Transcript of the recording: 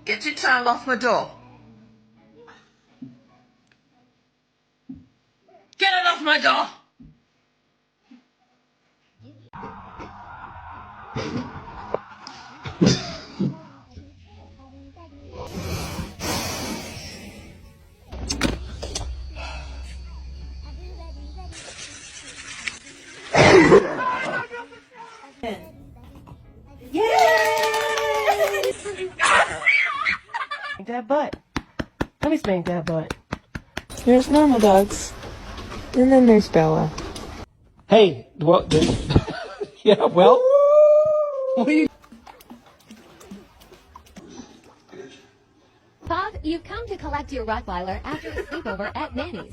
Get your tongue off my door. Get it off my door! Yay! That butt. Let me spank that butt. There's normal dogs. And then there's Bella. Hey, well, yeah, well, what are you? Paws, you've come to collect your Rottweiler after a sleepover at Nanny's.